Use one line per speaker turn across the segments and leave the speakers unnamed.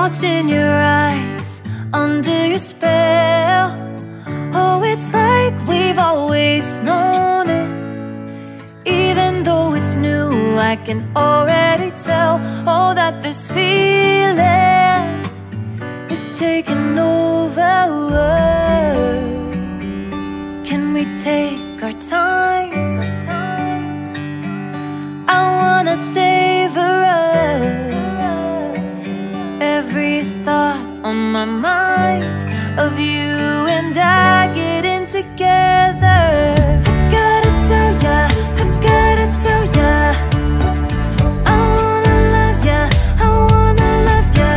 lost in your eyes, under your spell. Oh, it's like we've always known it. Even though it's new, I can already tell. Oh, that this feeling is taking over. Can we take our time? I wanna savor us. Every thought on my mind of you and I getting together. I gotta tell ya, I gotta tell ya, I wanna love ya, I wanna love ya.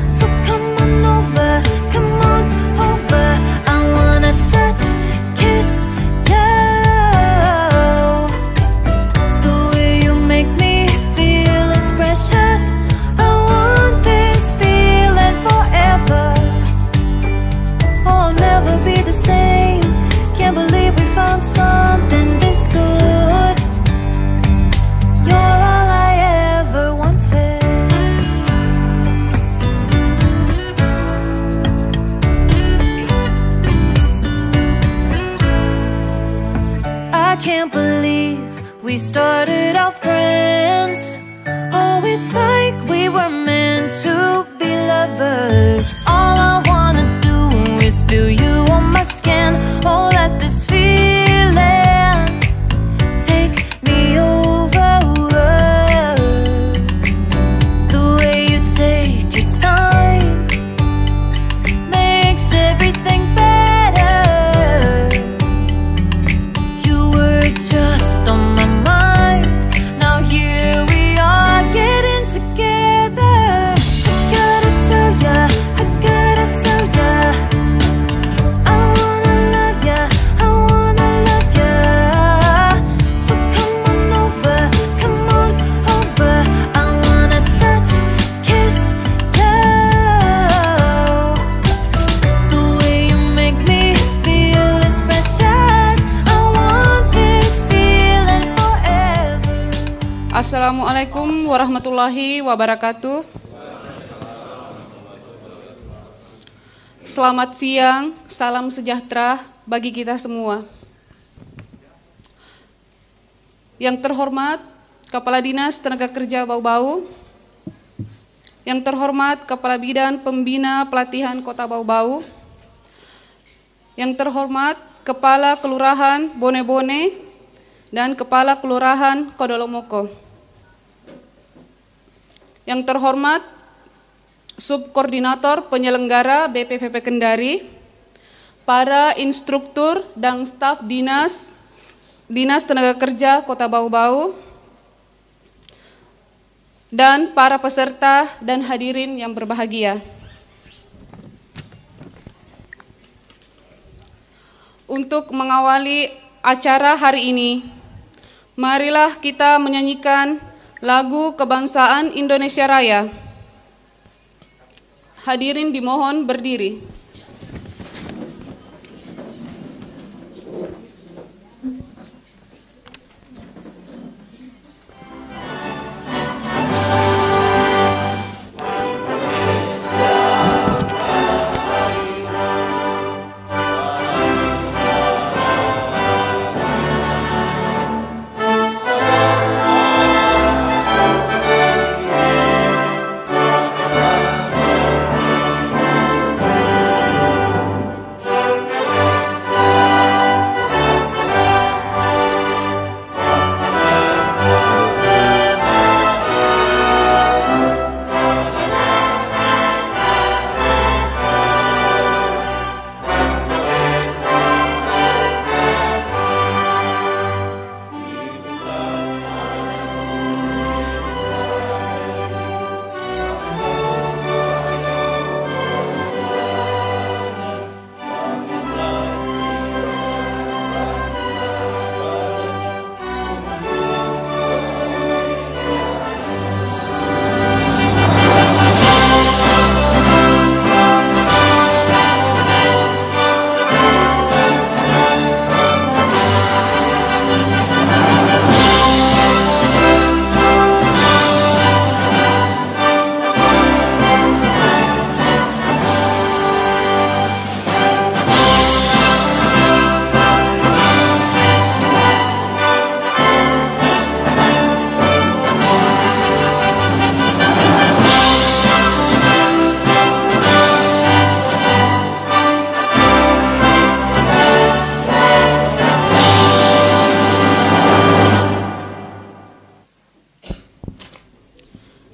So come on over, come on over. I wanna touch, kiss ya. The way you make me feel is precious. I want this feeling forever. Oh, I'll never be the same. Can't believe we found something this good. You're all I ever wanted. I can't believe we started out friends. Oh, it's like we were meant to be lovers. All I wanna do is feel you on my skin. Oh, let this feeling take me over. The way you take your time makes everything better. You were just on my mind. Now here we are getting together. I gotta tell ya, I gotta tell ya, I wanna love ya, I wanna love ya. So come on over, come on over. I wanna touch, kiss ya. The way you make me feel is precious. I want this feeling forever.
Assalamualaikum warahmatullahi wabarakatuh. Selamat siang, salam sejahtera bagi kita semua. Yang terhormat Kepala Dinas Tenaga Kerja Bau-Bau, yang terhormat Kepala Bidan Pembina Pelatihan Kota Bau-Bau, yang terhormat Kepala Kelurahan Bone-Bone dan Kepala Kelurahan Kodolomoko, yang terhormat Subkoordinator Penyelenggara BPVP Kendari, para instruktur dan staf Dinas Tenaga Kerja Kota Bau-Bau, dan para peserta dan hadirin yang berbahagia. Untuk mengawali acara hari ini, marilah kita menyanyikan lagu kebangsaan Indonesia Raya. Hadirin dimohon berdiri.
I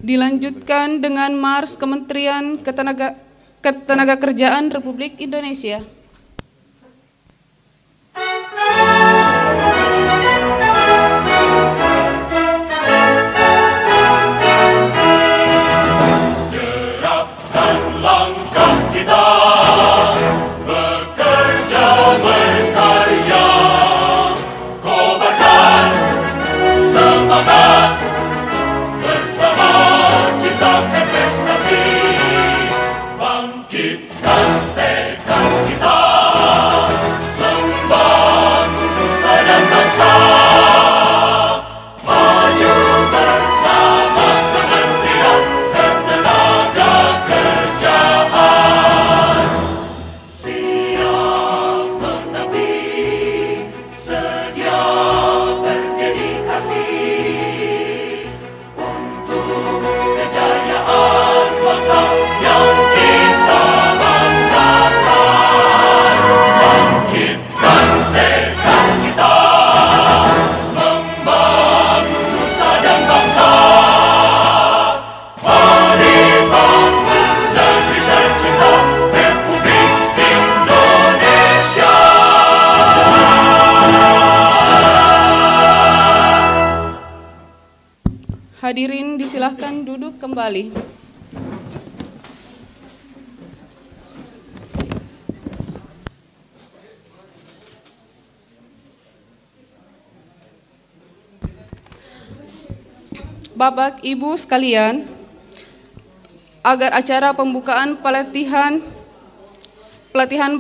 Dilanjutkan dengan Mars Kementerian Ketenagakerjaan Republik Indonesia.
Gerakkan langkah kita, bekerja berkarya, kobarkan semangat, bersama ciptakan prestasi, bangkitkan tekad kita, membangun nusa dan bangsa, maju bersama Kementerian Ketenagakerjaan, siap mengabdi, sedia berdedikasi untuk kejayaan bangsa yang kita banggakan. Bangkitkan tekad kita, membangun nusa dan bangsa, mari bangun negeri tercinta Republik Indonesia.
Hadirin disilahkan duduk kembali. Bapak Ibu sekalian, agar acara pembukaan pelatihan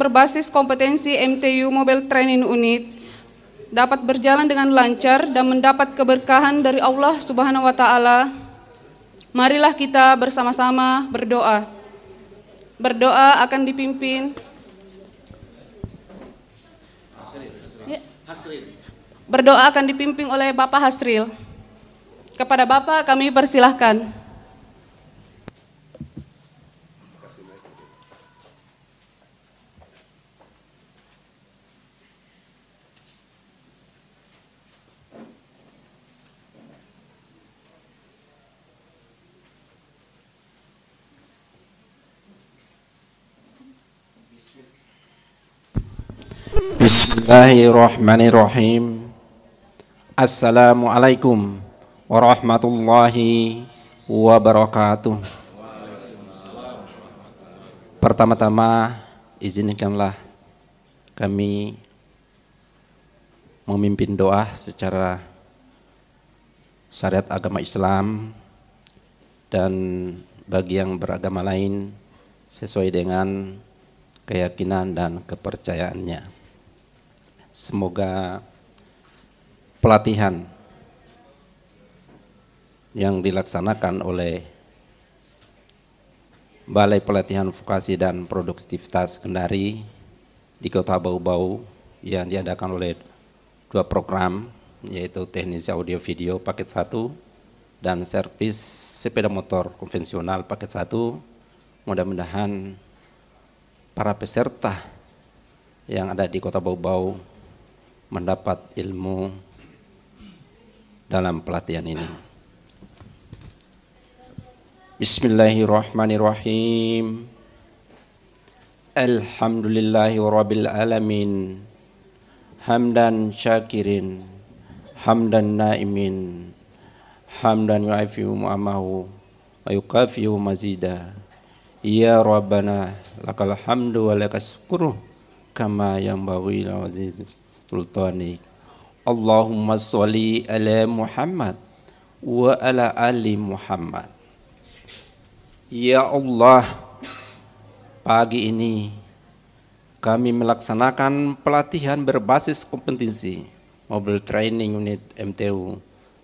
berbasis kompetensi MTU Mobile Training Unit dapat berjalan dengan lancar dan mendapat keberkahan dari Allah Subhanahu wa taala, marilah kita bersama-sama berdoa. Berdoa akan dipimpin Berdoa akan dipimpin oleh Bapak Hasril. Kepada Bapak kami persilahkan.
Bismillahirrahmanirrahim. Assalamualaikum warahmatullahi wabarakatuh. Pertama-tama izinkanlah kami memimpin doa secara syariat agama Islam, dan bagi yang beragama lain sesuai dengan keyakinan dan kepercayaannya. Semoga pelatihan yang dilaksanakan oleh Balai Pelatihan Vokasi dan Produktivitas Kendari di Kota Bau-Bau yang diadakan oleh dua program, yaitu teknisi audio video paket 1 dan servis sepeda motor konvensional paket 1. Mudah-mudahan para peserta yang ada di Kota Bau-Bau mendapat ilmu dalam pelatihan ini. Bismillahirrahmanirrahim. Alhamdulillahi rabbil alamin. Hamdan syakirin, hamdan naimin, hamdan yu'afiu mu'amahu wa yukafiu mazida. Ya Rabbana lakal hamdu wa lakas syukru kama yanbaghi li aziz sultanik. Allahumma sholli ala Muhammad wa ala ali Muhammad. Ya Allah, pagi ini kami melaksanakan pelatihan berbasis kompetensi Mobile Training Unit MTU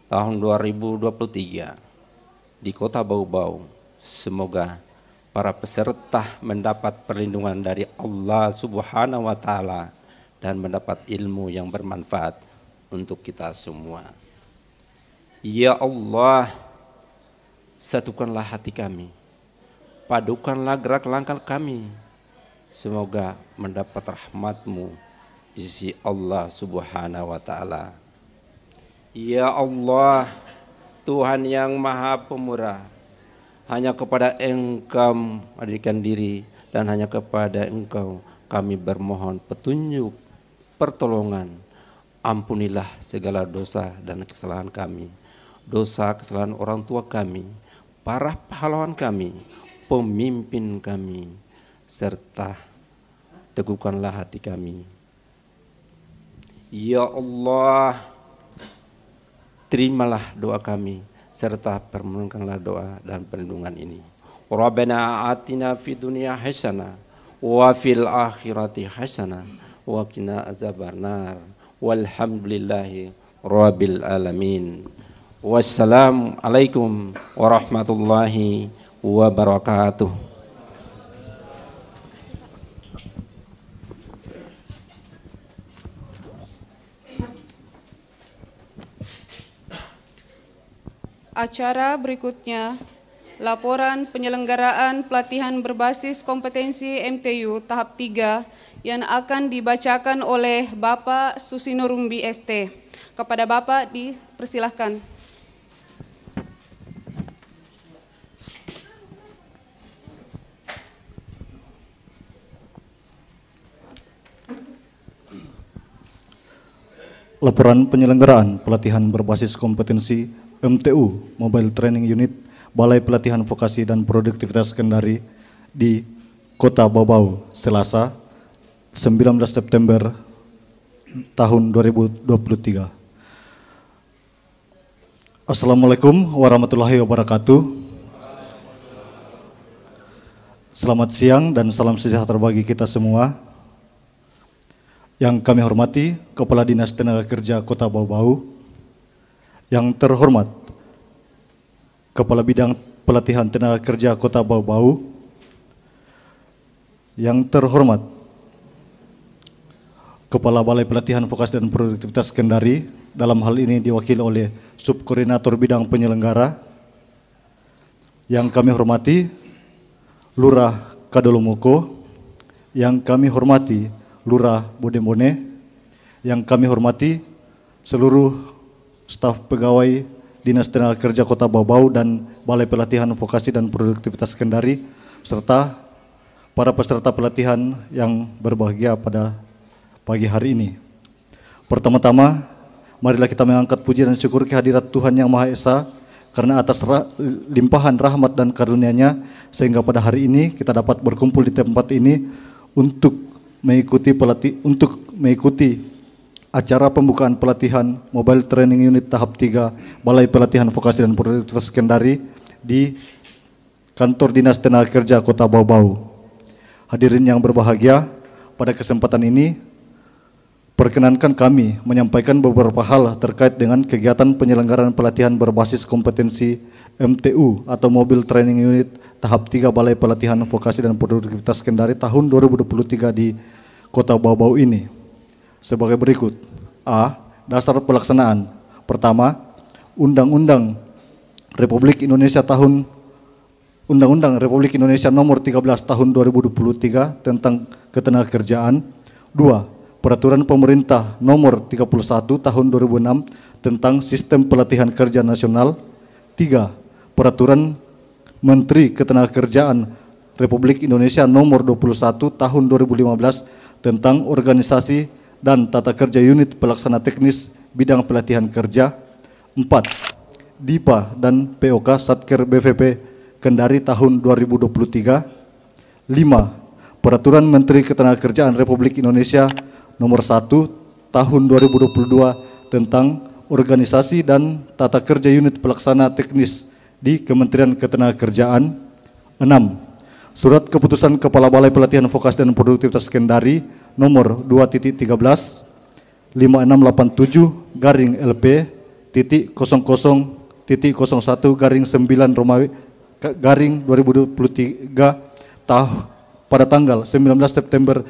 tahun 2023 di Kota Bau-Bau. Semoga para peserta mendapat perlindungan dari Allah Subhanahu wa taala dan mendapat ilmu yang bermanfaat untuk kita semua. Ya Allah, satukanlah hati kami, padukanlah gerak langkah kami, semoga mendapat rahmat-Mu di sisi Allah Subhanahu wa taala. Ya Allah, Tuhan yang Maha Pemurah, hanya kepada Engkau mendirikan diri, dan hanya kepada Engkau kami bermohon petunjuk, pertolongan. Ampunilah segala dosa dan kesalahan kami, dosa kesalahan orang tua kami, para pahlawan kami, pemimpin kami, serta teguhkanlah hati kami. Ya Allah, terimalah doa kami, serta permohonkanlah doa dan perlindungan ini. Rabbana atina fid dunya hasanah wa fil akhirati hasanah wa qina azabannar. Walhamdulillahi rabbil alamin. Wassalamualaikum warahmatullahi wabarakatuh.
Acara berikutnya, laporan penyelenggaraan pelatihan berbasis kompetensi MTU tahap 3 yang akan dibacakan oleh Bapak Susino Rumbi ST. Kepada Bapak dipersilahkan.
Laporan penyelenggaraan pelatihan berbasis kompetensi MTU Mobile Training Unit Balai Pelatihan Vokasi dan Produktivitas Kendari di Kota Bau-Bau, Selasa 19 September tahun 2023. Assalamualaikum warahmatullahi wabarakatuh. Selamat siang dan salam sejahtera bagi kita semua. Yang kami hormati Kepala Dinas Tenaga Kerja Kota Bau-Bau, yang terhormat Kepala Bidang Pelatihan Tenaga Kerja Kota Bau-Bau, yang terhormat Kepala Balai Pelatihan Vokasi dan Produktivitas Kendari, dalam hal ini diwakili oleh Subkoordinator Bidang Penyelenggara, yang kami hormati Lurah Kadolomoko, yang kami hormati Lurah Bodembone, yang kami hormati seluruh staf pegawai Dinas Tenaga Kerja Kota Bau-Bau dan Balai Pelatihan Vokasi dan Produktivitas Kendari, serta para peserta pelatihan yang berbahagia pada pagi hari ini. Pertama-tama, marilah kita mengangkat puji dan syukur kehadirat Tuhan Yang Maha Esa, karena atas limpahan rahmat dan karunia-Nya, sehingga pada hari ini kita dapat berkumpul di tempat ini untuk mengikuti acara pembukaan pelatihan Mobile Training Unit tahap 3 Balai Pelatihan Vokasi dan Produktivitas Kendari di Kantor Dinas Tenaga Kerja Kota Bau-Bau. Hadirin yang berbahagia, pada kesempatan ini perkenankan kami menyampaikan beberapa hal terkait dengan kegiatan penyelenggaraan pelatihan berbasis kompetensi MTU atau Mobile Training Unit tahap 3 Balai Pelatihan Vokasi dan Produktivitas Kendari tahun 2023 di Kota Bau-Bau ini. Sebagai berikut. A. Dasar pelaksanaan. Pertama, Undang-Undang Republik Indonesia Nomor 13 Tahun 2023 tentang Ketenagakerjaan. 2. Peraturan Pemerintah Nomor 31 Tahun 2006 tentang Sistem Pelatihan Kerja Nasional. 3. Peraturan Menteri Ketenagakerjaan Republik Indonesia Nomor 21 Tahun 2015 tentang organisasi dan tata kerja unit pelaksana teknis bidang pelatihan kerja. 4. DIPA dan POK Satker BVP Kendari tahun 2023. 5. Peraturan Menteri Ketenagakerjaan Republik Indonesia Nomor 1 Tahun 2022 tentang organisasi dan tata kerja unit pelaksana teknis di Kementerian Ketenagakerjaan. 6. Surat Keputusan Kepala Balai Pelatihan Vokasi dan Produktivitas Kendari Nomor 2.13/LP.00/9/2023 pada tanggal 19 September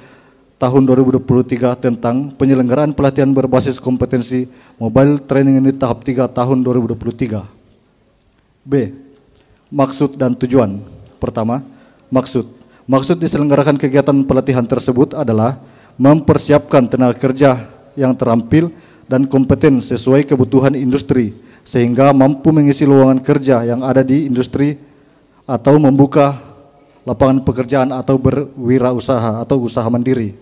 tahun 2023 tentang penyelenggaraan pelatihan berbasis kompetensi Mobile Training Unit tahap 3 tahun 2023. B. Maksud dan tujuan. Pertama, Maksud diselenggarakan kegiatan pelatihan tersebut adalah mempersiapkan tenaga kerja yang terampil dan kompeten sesuai kebutuhan industri, sehingga mampu mengisi lowongan kerja yang ada di industri atau membuka lapangan pekerjaan atau berwirausaha atau usaha mandiri.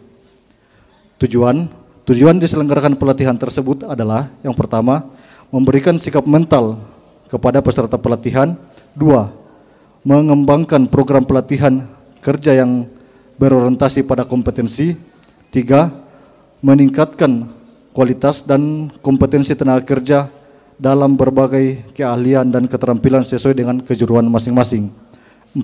Tujuan diselenggarakan pelatihan tersebut adalah yang pertama, memberikan sikap mental kepada peserta pelatihan. 2, mengembangkan program pelatihan kerja yang berorientasi pada kompetensi. 3, meningkatkan kualitas dan kompetensi tenaga kerja dalam berbagai keahlian dan keterampilan sesuai dengan kejuruan masing-masing. 4,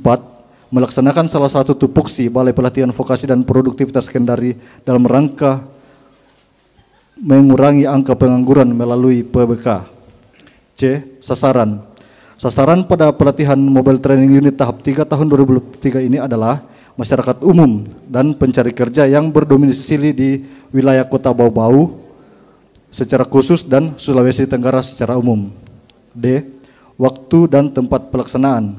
melaksanakan salah satu tupoksi Balai Pelatihan Vokasi dan Produktivitas Kendari dalam rangka mengurangi angka pengangguran melalui PBK. C. Sasaran. Sasaran pada pelatihan Mobile Training Unit tahap 3 tahun 2023 ini adalah masyarakat umum dan pencari kerja yang berdomisili di wilayah Kota Bau-Bau secara khusus dan Sulawesi Tenggara secara umum. D. Waktu dan tempat pelaksanaan.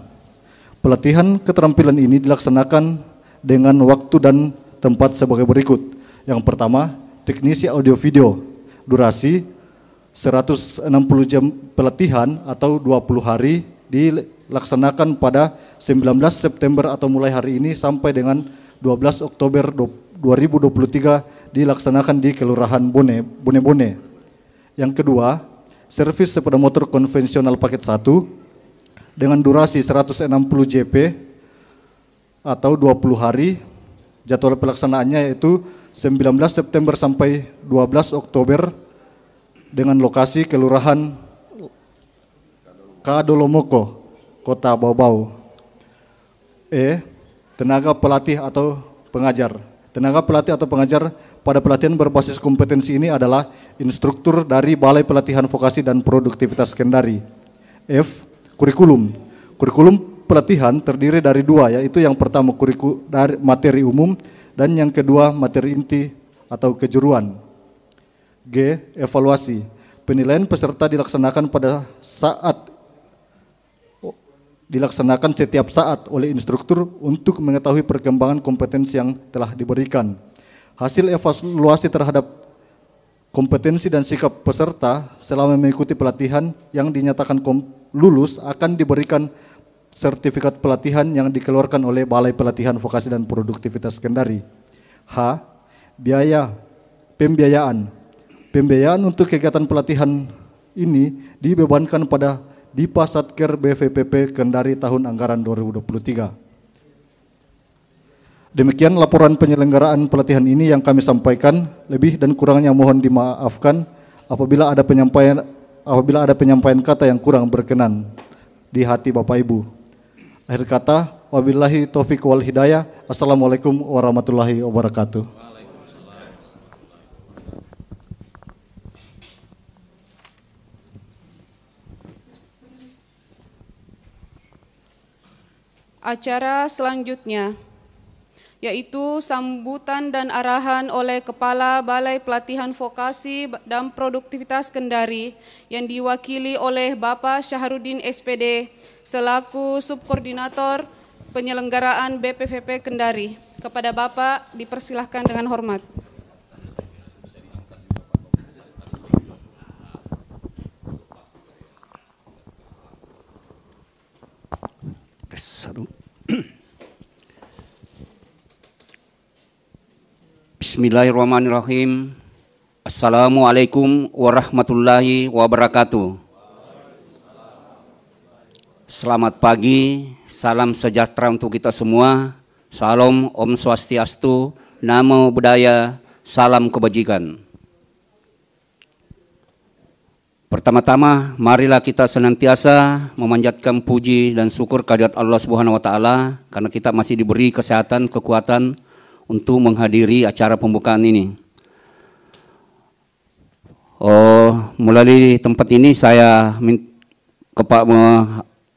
Pelatihan keterampilan ini dilaksanakan dengan waktu dan tempat sebagai berikut. Yang pertama, teknisi audio video, durasi 160 jam pelatihan atau 20 hari, dilaksanakan pada 19 September atau mulai hari ini sampai dengan 12 Oktober 2023 dilaksanakan di Kelurahan Bone. Yang kedua, servis sepeda motor konvensional paket 1 dengan durasi 160 JP atau 20 hari. Jadwal pelaksanaannya yaitu 19 September sampai 12 Oktober dengan lokasi Kelurahan Kadolomoko, Kota Bau-Bau. E. Tenaga pelatih atau pengajar. Tenaga pelatih atau pengajar pada pelatihan berbasis kompetensi ini adalah instruktur dari Balai Pelatihan Vokasi dan Produktivitas Kendari. F. Kurikulum. Kurikulum pelatihan terdiri dari 2, yaitu yang pertama dari materi umum dan yang kedua materi inti atau kejuruan. G. Evaluasi. Penilaian peserta dilaksanakan setiap saat oleh instruktur untuk mengetahui perkembangan kompetensi yang telah diberikan. Hasil evaluasi terhadap kompetensi dan sikap peserta selama mengikuti pelatihan yang dinyatakan lulus akan diberikan sertifikat pelatihan yang dikeluarkan oleh Balai Pelatihan Vokasi dan Produktivitas Kendari. H. Pembiayaan. Pembiayaan untuk kegiatan pelatihan ini dibebankan pada Dipa Satker BVPP Kendari tahun anggaran 2023. Demikian laporan penyelenggaraan pelatihan ini yang kami sampaikan. Lebih dan kurangnya mohon dimaafkan apabila ada penyampaian kata yang kurang berkenan di hati Bapak Ibu. Akhir kata, wabillahi taufiq wal hidayah. Assalamualaikum warahmatullahi wabarakatuh.
Acara selanjutnya yaitu sambutan dan arahan oleh Kepala Balai Pelatihan Vokasi dan Produktivitas Kendari yang diwakili oleh Bapak Syahrudin SPD selaku Subkoordinator Penyelenggaraan BPVP Kendari. Kepada Bapak dipersilahkan dengan hormat.
Bismillahirrahmanirrahim. Assalamualaikum warahmatullahi wabarakatuh. Selamat pagi, salam sejahtera untuk kita semua. Salam Om Swastiastu, Namo Buddhaya, salam kebajikan. Pertama-tama, marilah kita senantiasa memanjatkan puji dan syukur kehadirat Allah Subhanahu wa taala karena kita masih diberi kesehatan, kekuatan untuk menghadiri acara pembukaan ini. Melalui tempat ini saya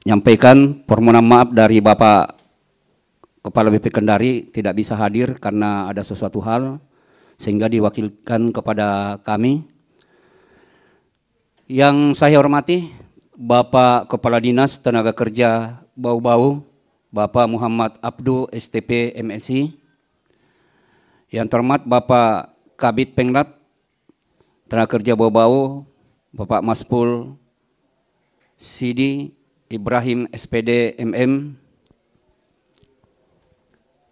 menyampaikan permohonan maaf dari Bapak Kepala BP Kendari tidak bisa hadir karena ada sesuatu hal sehingga diwakilkan kepada kami. Yang saya hormati Bapak Kepala Dinas Tenaga Kerja Bau-Bau, Bapak Muhammad Abdu STP MSI. Yang terhormat Bapak Kabid Penglat Tenaga Kerja Bau-Bau, Bapak Maspul Sidi Ibrahim SPD MM,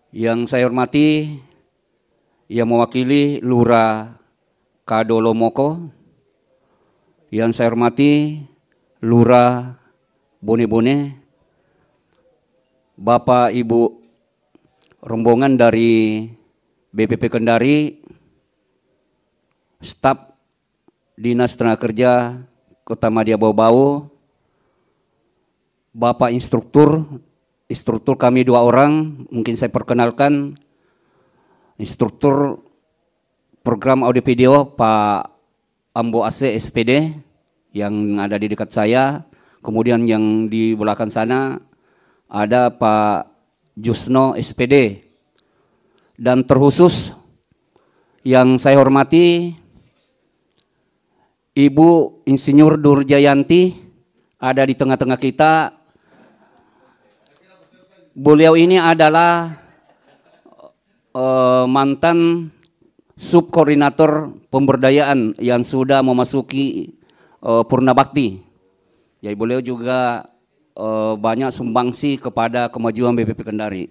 Yang saya hormati yang mewakili Lurah Kadolomoko, yang saya hormati Lurah Bone-Bone, Bapak Ibu rombongan dari BPP Kendari, staf Dinas Tenaga Kerja Kota Madya Bau-Bau, Bapak instruktur kami 2 orang, mungkin saya perkenalkan, instruktur program audio video Pak Ambo AC SPD yang ada di dekat saya, kemudian yang di belakang sana ada Pak Jusno SPD, dan terkhusus yang saya hormati Ibu Insinyur Durjayanti ada di tengah-tengah kita. Beliau ini adalah mantan subkoordinator pemberdayaan yang sudah memasuki Purna Bakti. Jadi beliau juga banyak sumbangsi kepada kemajuan BPP Kendari.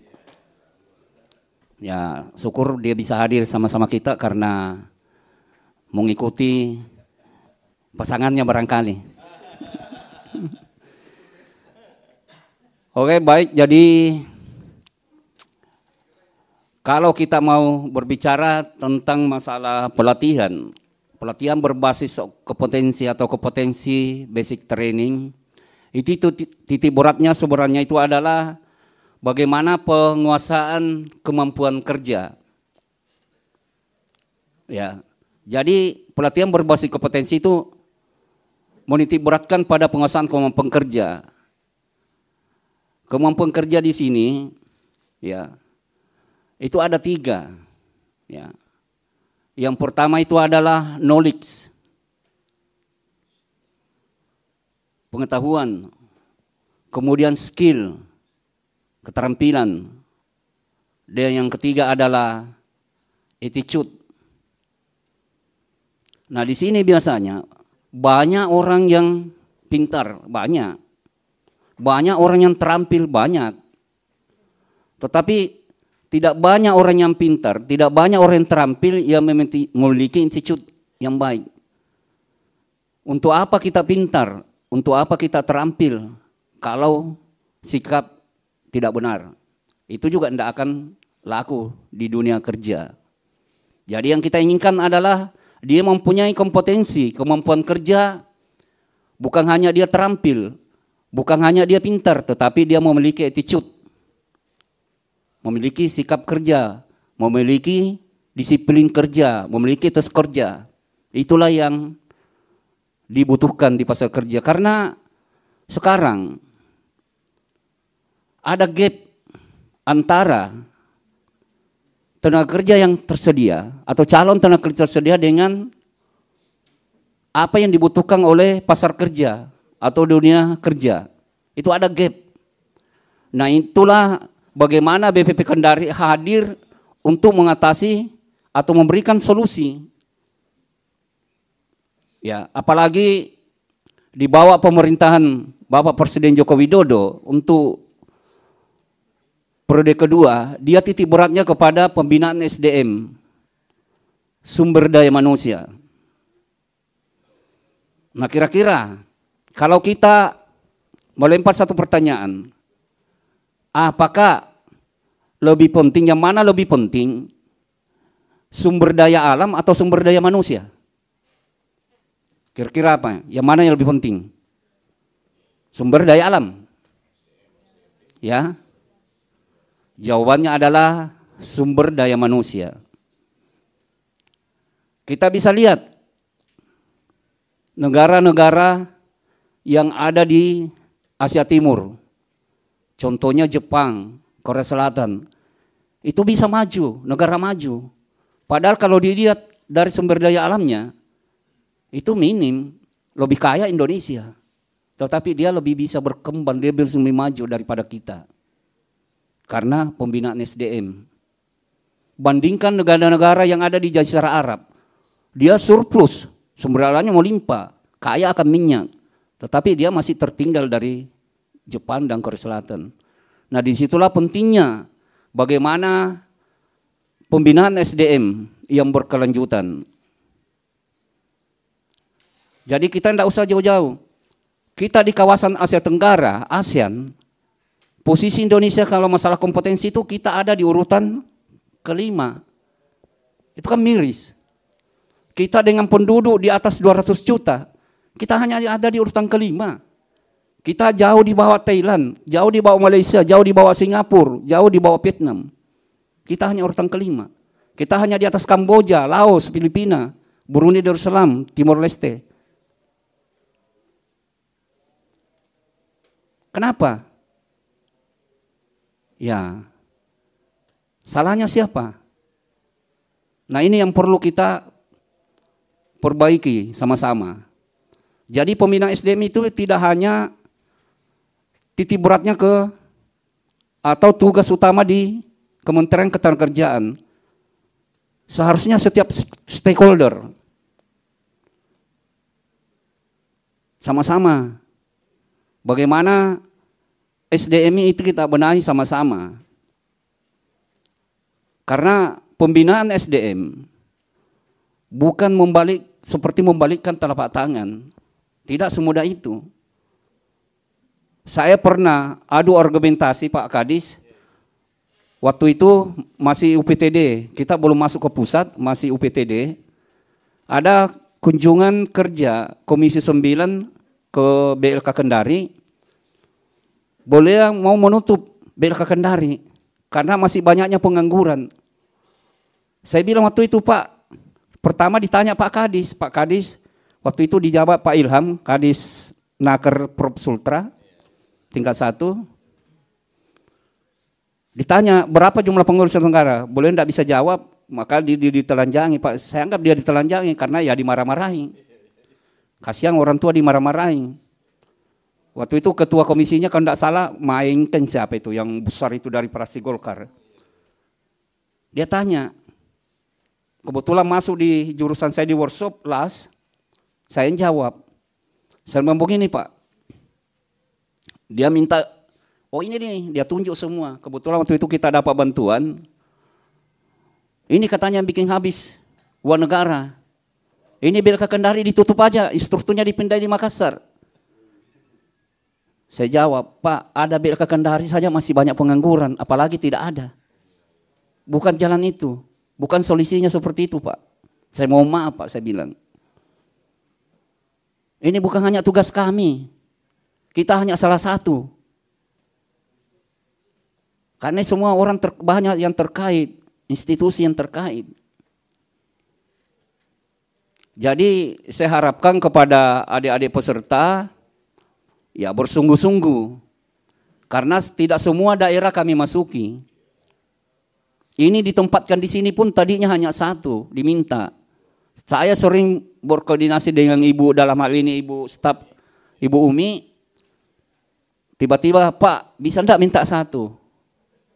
Ya, syukur dia bisa hadir sama-sama kita karena mengikuti pasangannya barangkali. Oke, baik. Jadi kalau kita mau berbicara tentang masalah pelatihan berbasis kompetensi atau kompetensi basic training, itu titik beratnya sebenarnya itu adalah bagaimana penguasaan kemampuan kerja. Ya, jadi pelatihan berbasis kompetensi itu menitik beratkan pada penguasaan kemampuan kerja. Kemampuan kerja di sini, ya, itu ada 3. Ya. Yang pertama itu adalah knowledge, pengetahuan, kemudian skill, keterampilan, dan yang ketiga adalah attitude. Nah, di sini biasanya banyak orang yang pintar, banyak orang yang terampil, banyak. Tetapi tidak banyak orang yang pintar, tidak banyak orang yang terampil yang memiliki attitude yang baik. Untuk apa kita pintar? Untuk apa kita terampil kalau sikap tidak benar? Itu juga tidak akan laku di dunia kerja. Jadi yang kita inginkan adalah dia mempunyai kompetensi, kemampuan kerja, bukan hanya dia terampil, bukan hanya dia pintar, tetapi dia memiliki attitude, memiliki sikap kerja, memiliki disiplin kerja, memiliki etos kerja. Itulah yang dibutuhkan di pasar kerja. Karena sekarang ada gap antara tenaga kerja yang tersedia atau calon tenaga kerja tersedia dengan apa yang dibutuhkan oleh pasar kerja atau dunia kerja. Itu ada gap. Nah, itulah bagaimana BPP Kendari hadir untuk mengatasi atau memberikan solusi. Ya, apalagi di bawah pemerintahan Bapak Presiden Joko Widodo untuk periode kedua, dia titik beratnya kepada pembinaan SDM, sumber daya manusia. Nah, kira-kira kalau kita melempar satu pertanyaan, apakah lebih penting, yang mana lebih penting, sumber daya alam atau sumber daya manusia? Kira-kira apa? Yang mana yang lebih penting? Sumber daya alam. Ya. Jawabannya adalah sumber daya manusia. Kita bisa lihat negara-negara yang ada di Asia Timur, contohnya Jepang, Korea Selatan, itu bisa maju, negara maju. Padahal kalau dilihat dari sumber daya alamnya, itu minim, lebih kaya Indonesia. Tetapi dia lebih bisa berkembang, dia lebih maju daripada kita. Karena pembinaan SDM. Bandingkan negara-negara yang ada di Jazirah Arab, dia surplus, sumber alamnya melimpah, kaya akan minyak. Tetapi dia masih tertinggal dari Jepang dan Korea Selatan. Nah, disitulah pentingnya bagaimana pembinaan SDM yang berkelanjutan. Jadi kita tidak usah jauh-jauh. Kita di kawasan Asia Tenggara, ASEAN, posisi Indonesia kalau masalah kompetensi itu kita ada di urutan kelima. Itu kan miris. Kita dengan penduduk di atas 200 juta, kita hanya ada di urutan kelima. Kita jauh di bawah Thailand, jauh di bawah Malaysia, jauh di bawah Singapura, jauh di bawah Vietnam. Kita hanya urutan kelima. Kita hanya di atas Kamboja, Laos, Filipina, Brunei Darussalam, Timor Leste. Kenapa? Ya, salahnya siapa? Nah, ini yang perlu kita perbaiki sama-sama. Jadi pembinaan SDM itu tidak hanya titik beratnya ke atau tugas utama di Kementerian Ketenagakerjaan. Seharusnya setiap stakeholder sama-sama. Bagaimana SDM itu kita benahi sama-sama. Karena pembinaan SDM bukan seperti membalikkan telapak tangan. Tidak semudah itu. Saya pernah adu argumentasi Pak Kadis. Waktu itu masih UPTD, kita belum masuk ke pusat, masih UPTD. Ada kunjungan kerja Komisi 9 ke BLK Kendari. Boleh mau menutup BLK Kendari karena masih banyaknya pengangguran. Saya bilang waktu itu, Pak, pertama ditanya Pak Kadis. Pak Kadis waktu itu dijawab Pak Ilham, Kadis Naker Prop Sultra, tingkat 1. Ditanya berapa jumlah pengurus negara, boleh enggak bisa jawab, maka ditelanjangi. Pak, saya anggap dia ditelanjangi karena ya dimarah-marahi. Kasihan orang tua dimarah-marahi. Waktu itu ketua komisinya kalau enggak salah Mainkan siapa itu yang besar itu dari fraksi Golkar. Dia tanya, kebetulan masuk di jurusan saya di workshop LAS, saya jawab. Saya ngomong begini, Pak. Dia minta, oh ini nih, dia tunjuk semua. Kebetulan waktu itu kita dapat bantuan. Ini katanya yang bikin habis uang negara. Ini BLK Kendari ditutup aja, instrukturnya dipindah di Makassar. Saya jawab, Pak, ada BLK Kendari saja masih banyak pengangguran, apalagi tidak ada. Bukan jalan itu, bukan solusinya seperti itu, Pak. Saya mau maaf, Pak, saya bilang. Ini bukan hanya tugas kami, kita hanya salah satu. Karena semua orang banyak yang terkait, institusi yang terkait. Jadi saya harapkan kepada adik-adik peserta, ya bersungguh-sungguh. Karena tidak semua daerah kami masuki. Ini ditempatkan di sini pun tadinya hanya satu, diminta. Saya sering berkoordinasi dengan ibu, dalam hal ini ibu staf, Ibu Umi. Tiba-tiba, Pak, bisa enggak minta satu?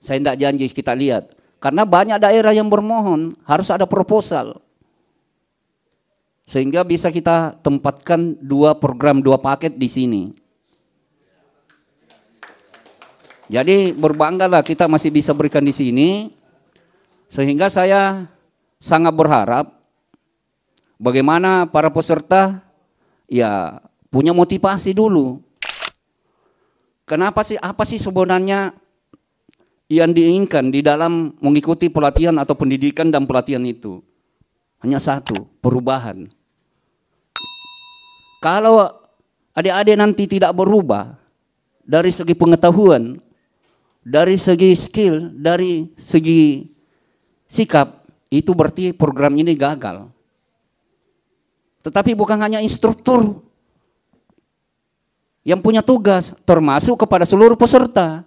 Saya enggak janji, kita lihat. Karena banyak daerah yang bermohon, harus ada proposal. Sehingga bisa kita tempatkan 2 program, 2 paket di sini. Jadi berbanggalah kita masih bisa berikan di sini. Sehingga saya sangat berharap bagaimana para peserta ya punya motivasi dulu. Kenapa sih, apa sih sebenarnya yang diinginkan di dalam mengikuti pelatihan atau pendidikan dan pelatihan itu? Hanya satu, perubahan. Kalau adik-adik nanti tidak berubah dari segi pengetahuan, dari segi skill, dari segi sikap, itu berarti program ini gagal. Tetapi bukan hanya instruktur yang punya tugas, termasuk kepada seluruh peserta.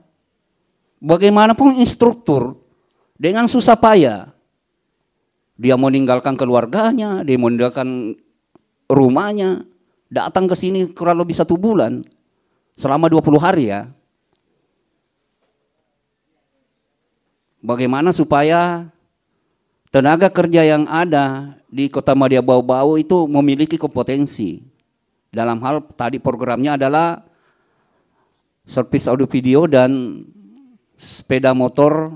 Bagaimanapun instruktur dengan susah payah, dia meninggalkan keluarganya, dia meninggalkan rumahnya, datang ke sini kurang lebih 1 bulan, selama 20 hari ya. Bagaimana supaya tenaga kerja yang ada di Kota Madya Bau-Bau itu memiliki kompetensi. Dalam hal tadi programnya adalah servis audio video dan sepeda motor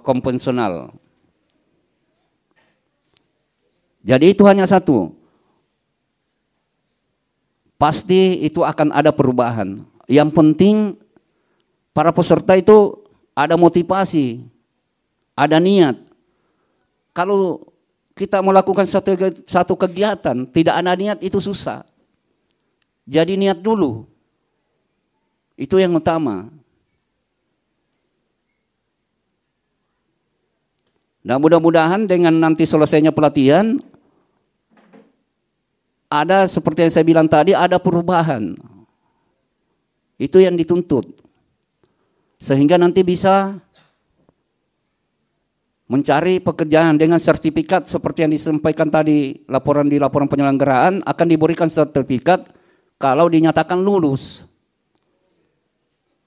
konvensional. Jadi itu hanya satu. Pasti itu akan ada perubahan. Yang penting para peserta itu ada motivasi, ada niat. Kalau kita melakukan satu kegiatan, tidak ada niat itu susah. Jadi niat dulu. Itu yang utama. Nah, mudah-mudahan dengan nanti selesainya pelatihan, ada seperti yang saya bilang tadi, ada perubahan. Itu yang dituntut. Sehingga nanti bisa mencari pekerjaan dengan sertifikat seperti yang disampaikan tadi di laporan penyelenggaraan, akan diberikan sertifikat kalau dinyatakan lulus.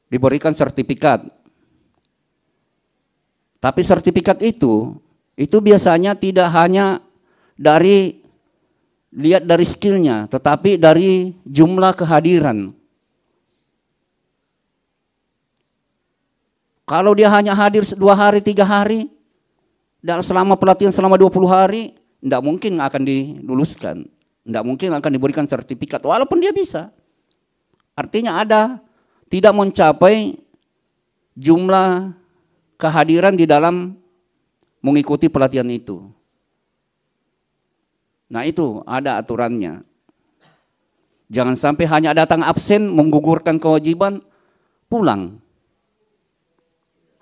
Diberikan sertifikat. Tapi sertifikat itu biasanya tidak hanya lihat dari skillnya, tetapi dari jumlah kehadiran. Kalau dia hanya hadir 2 hari, 3 hari, dan selama pelatihan selama 20 hari, tidak mungkin akan diluluskan. Tidak mungkin akan diberikan sertifikat, walaupun dia bisa. Artinya tidak mencapai jumlah kehadiran di dalam mengikuti pelatihan itu. Nah itu ada aturannya. Jangan sampai hanya datang absen, menggugurkan kewajiban, pulang.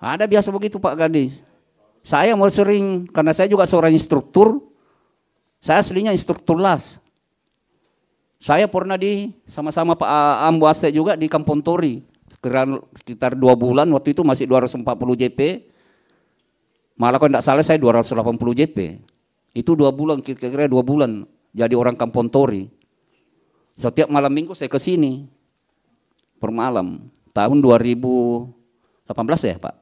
Ada biasa begitu Pak Gadis. Saya mau sering, karena saya juga seorang instruktur, saya aslinya instruktur las. Saya pernah sama-sama Pak Ambuase juga di Kampung Tori, sekitar 2 bulan, waktu itu masih 240 JP, malah kalau tidak salah saya 280 JP. Itu 2 bulan, kira-kira 2 bulan jadi orang Kampung Tori. Setiap malam minggu saya ke sini per malam, tahun 2018 ya Pak.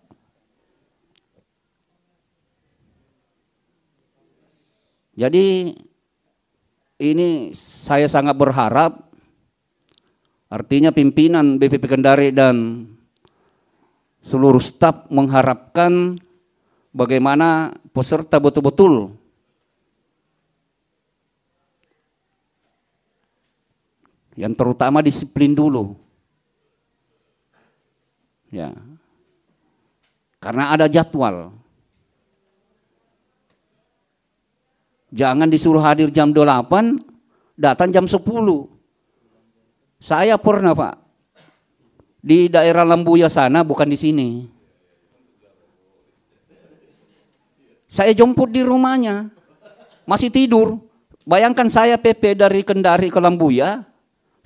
Jadi ini saya sangat berharap, artinya pimpinan BPP Kendari dan seluruh staf mengharapkan bagaimana peserta betul-betul yang terutama disiplin dulu. Ya. Karena ada jadwal. Jangan disuruh hadir jam 8, datang jam 10. Saya pernah Pak, di daerah Lambuya sana, bukan di sini. Saya jemput di rumahnya, masih tidur. Bayangkan saya PP dari Kendari ke Lambuya,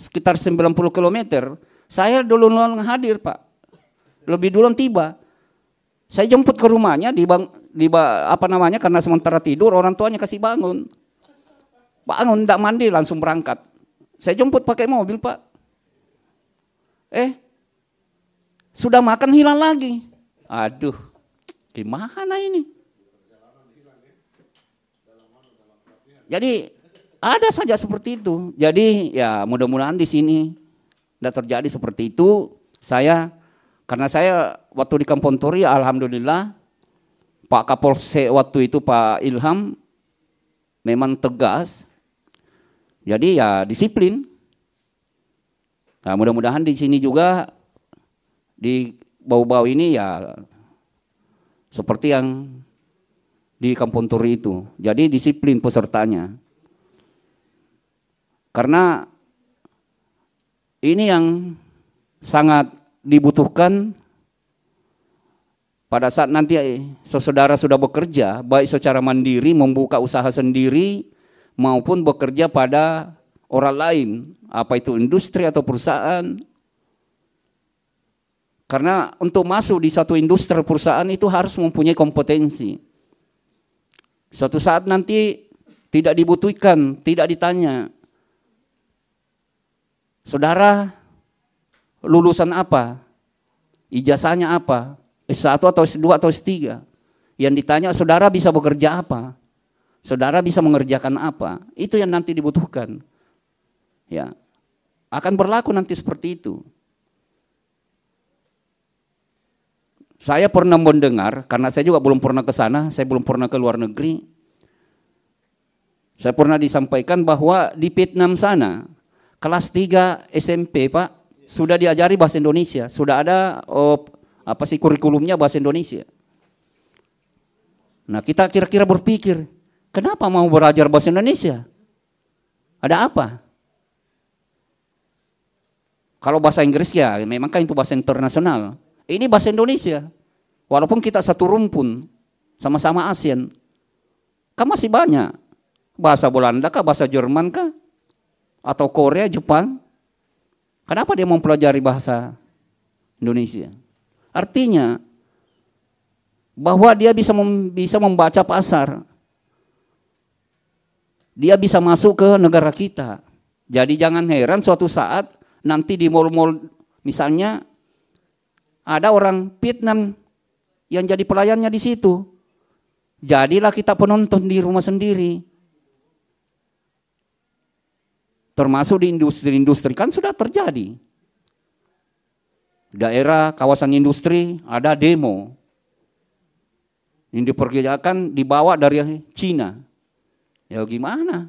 sekitar 90 km. Saya duluan hadir Pak, lebih duluan tiba. Saya jemput ke rumahnya, karena sementara tidur, orang tuanya kasih bangun. Bangun, tidak mandi, langsung berangkat. Saya jemput pakai mobil Pak. Sudah makan hilang lagi. Aduh, gimana ini? Jadi ada saja seperti itu. Jadi ya mudah-mudahan di sini tidak terjadi seperti itu. Karena saya waktu di Kampung Tori, alhamdulillah Pak Kapolsek waktu itu Pak Ilham memang tegas. Jadi ya disiplin. Nah, mudah-mudahan di sini juga di Bau-Bau ini ya seperti yang di Kampung Tori itu. Jadi disiplin pesertanya. Karena ini yang sangat dibutuhkan pada saat nanti saudara sudah bekerja, baik secara mandiri, membuka usaha sendiri, maupun bekerja pada orang lain, apa itu industri atau perusahaan. Karena untuk masuk di satu industri perusahaan itu harus mempunyai kompetensi. Suatu saat nanti tidak dibutuhkan, tidak ditanya, saudara lulusan apa? Ijazahnya apa? S1 atau S2 atau S3? Yang ditanya saudara bisa bekerja apa? Saudara bisa mengerjakan apa? Itu yang nanti dibutuhkan. Ya. Akan berlaku nanti seperti itu. Saya pernah mendengar, karena saya juga belum pernah ke sana, saya belum pernah ke luar negeri. Saya pernah disampaikan bahwa di Vietnam sana, kelas 3 SMP Pak, sudah diajari bahasa Indonesia, sudah ada kurikulumnya bahasa Indonesia. Nah kita kira-kira berpikir, kenapa mau belajar bahasa Indonesia? Ada apa? Kalau bahasa Inggris ya memang kan itu bahasa internasional. Ini bahasa Indonesia. Walaupun kita satu rumpun, sama-sama ASEAN, kan masih banyak. Bahasa Belanda kah, bahasa Jerman kah, atau Korea, Jepang. Kenapa dia mau mempelajari bahasa Indonesia? Artinya bahwa dia bisa membaca pasar. Dia bisa masuk ke negara kita. Jadi jangan heran suatu saat nanti di mal-mal misalnya ada orang Vietnam yang jadi pelayannya di situ. Jadilah kita penonton di rumah sendiri. Termasuk di industri-industri kan sudah terjadi. Daerah kawasan industri ada demo. Yang diperkerjakan dibawa dari Cina. Ya gimana?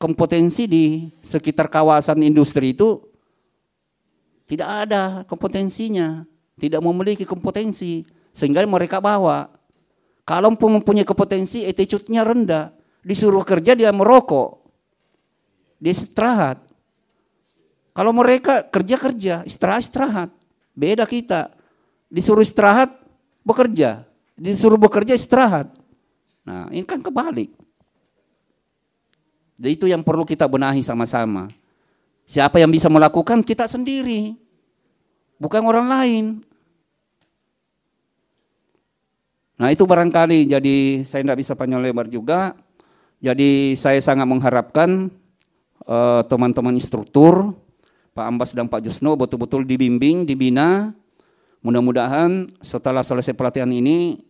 Kompetensi di sekitar kawasan industri itu tidak ada kompetensinya, tidak memiliki kompetensi, sehingga mereka bawa. Kalau mempunyai kompetensi, attitude-nya rendah, disuruh kerja dia merokok, dia istirahat. Kalau mereka kerja, istirahat, beda kita. Disuruh istirahat, bekerja, disuruh bekerja, istirahat. Nah ini kan kebalik. Dan itu yang perlu kita benahi sama-sama. Siapa yang bisa melakukan? Kita sendiri, bukan orang lain. Nah itu barangkali, jadi saya tidak bisa panjang lebar juga. Jadi saya sangat mengharapkan teman-teman instruktur, Pak Ambas dan Pak Jusno betul-betul dibimbing, dibina. Mudah-mudahan setelah selesai pelatihan ini,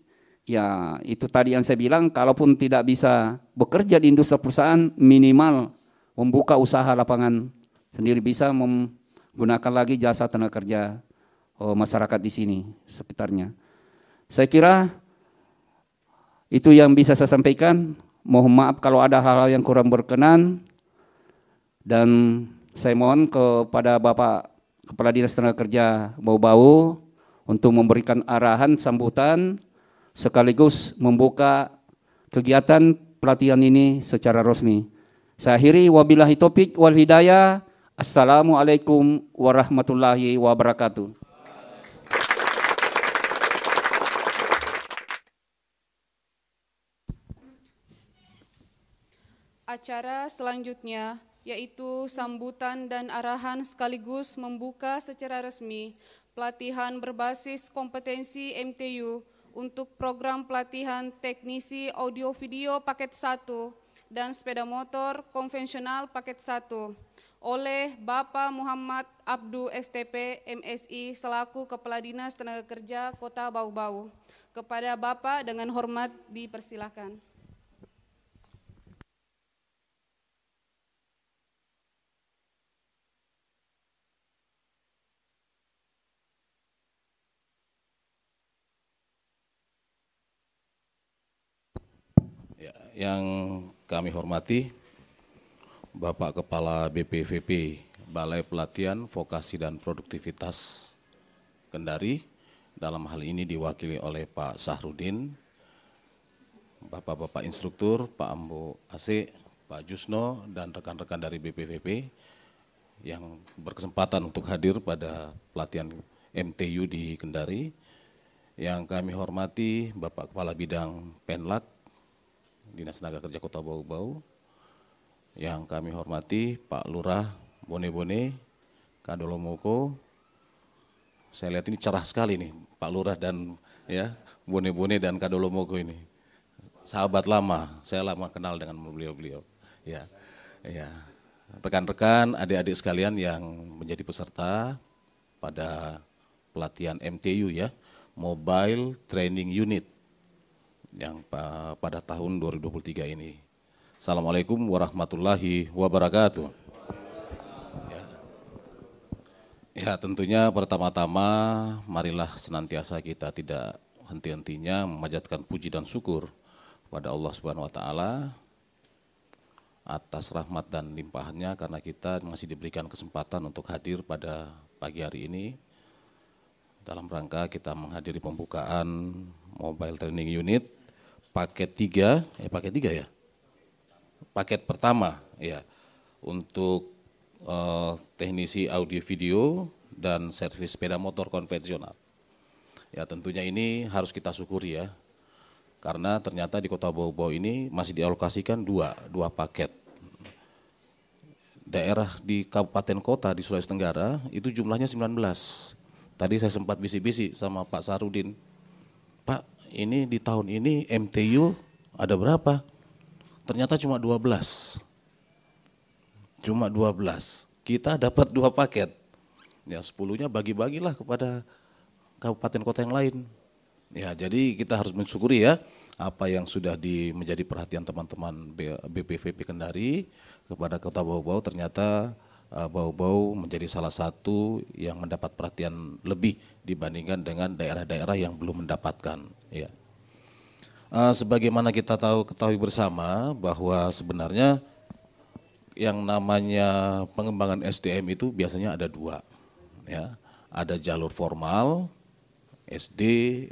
ya itu tadi yang saya bilang, kalaupun tidak bisa bekerja di industri perusahaan, minimal membuka usaha lapangan sendiri, bisa menggunakan lagi jasa tenaga kerja masyarakat di sini sekitarnya. Saya kira itu yang bisa saya sampaikan. Mohon maaf kalau ada hal-hal yang kurang berkenan, dan saya mohon kepada Bapak Kepala Dinas Tenaga Kerja Bau-Bau untuk memberikan arahan sambutan sekaligus membuka kegiatan pelatihan ini secara resmi. Saya akhiri, wabillahi taufik wal hidayah. Assalamualaikum warahmatullahi wabarakatuh.
Acara selanjutnya yaitu sambutan dan arahan sekaligus membuka secara resmi pelatihan berbasis kompetensi MTU untuk program pelatihan teknisi audio video paket 1 dan sepeda motor konvensional paket 1 oleh Bapak Muhammad Abdu STP MSI selaku Kepala Dinas Tenaga Kerja Kota Bau-Bau. Kepada Bapak dengan hormat dipersilakan.
Yang kami hormati Bapak Kepala BPVP Balai Pelatihan Vokasi dan Produktivitas Kendari, dalam hal ini diwakili oleh Pak Sahrudin, Bapak-Bapak Instruktur, Pak Ambo AC, Pak Jusno, dan rekan-rekan dari BPVP yang berkesempatan untuk hadir pada pelatihan MTU di Kendari. Yang kami hormati Bapak Kepala Bidang Penlak Dinas Tenaga Kerja Kota Bau-Bau, yang kami hormati Pak Lurah Bone-Bone, Kadolomoko. Saya lihat ini cerah sekali nih Pak Lurah dan ya Bone-Bone dan Kadolomoko ini. Sahabat lama, saya lama kenal dengan beliau-beliau. Ya, ya. Rekan-rekan, adik-adik sekalian yang menjadi peserta pada pelatihan MTU ya, Mobile Training Unit, yang pada tahun 2023 ini. Assalamualaikum warahmatullahi wabarakatuh. Ya, tentunya pertama-tama marilah senantiasa kita tidak henti-hentinya memanjatkan puji dan syukur kepada Allah Subhanahu wa taala atas rahmat dan limpahannya karena kita masih diberikan kesempatan untuk hadir pada pagi hari ini dalam rangka kita menghadiri pembukaan Mobile Training Unit paket 3 ya. Paket pertama ya untuk teknisi audio video dan servis sepeda motor konvensional. Ya tentunya ini harus kita syukuri ya, karena ternyata di Kota Bau-Bau ini masih dialokasikan dua paket. Daerah di kabupaten kota di Sulawesi Tenggara itu jumlahnya 19. Tadi saya sempat bisi-bisi sama Pak Sarudin, Pak ini di tahun ini MTU ada berapa? Ternyata cuma 12. Cuma 12, kita dapat 2 paket, ya 10-nya bagi-bagilah kepada kabupaten kota yang lain. Ya jadi kita harus mensyukuri ya apa yang sudah menjadi perhatian teman-teman BPVP Kendari kepada Kota Bau-Bau. Ternyata Bau-Bau menjadi salah satu yang mendapat perhatian lebih dibandingkan dengan daerah-daerah yang belum mendapatkan. Ya. Sebagaimana kita ketahui bersama bahwa sebenarnya yang namanya pengembangan SDM itu biasanya ada 2, ya. Ada jalur formal, SD,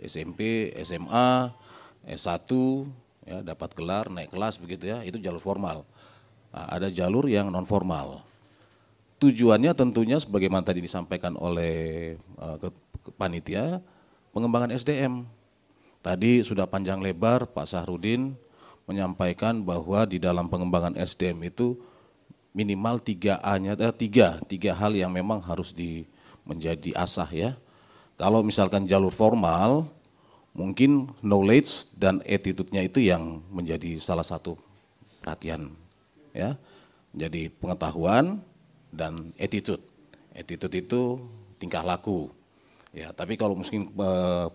SMP, SMA, S1, ya, dapat gelar, naik kelas begitu ya, itu jalur formal. Nah, ada jalur yang non formal. Tujuannya tentunya sebagaimana tadi disampaikan oleh panitia pengembangan SDM. Tadi sudah panjang lebar Pak Sahrudin menyampaikan bahwa di dalam pengembangan SDM itu minimal 3 hal yang memang harus menjadi asah ya. Kalau misalkan jalur formal, mungkin knowledge dan attitude-nya itu yang menjadi salah satu perhatian ya. Jadi pengetahuan dan attitude. Attitude itu tingkah laku. Ya, tapi kalau mungkin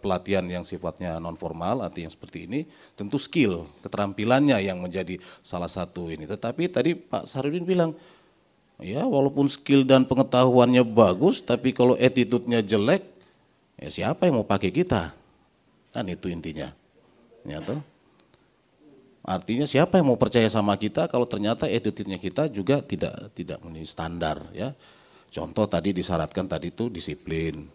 pelatihan yang sifatnya non formal artinya seperti ini, tentu skill, keterampilannya yang menjadi salah satu ini. Tetapi tadi Pak Sarudin bilang, ya walaupun skill dan pengetahuannya bagus, tapi kalau attitude-nya jelek, ya siapa yang mau pakai kita? Kan itu intinya. Ya toh? Artinya siapa yang mau percaya sama kita kalau ternyata attitude-nya kita juga tidak memenuhi standar ya. Contoh tadi disyaratkan tadi itu disiplin.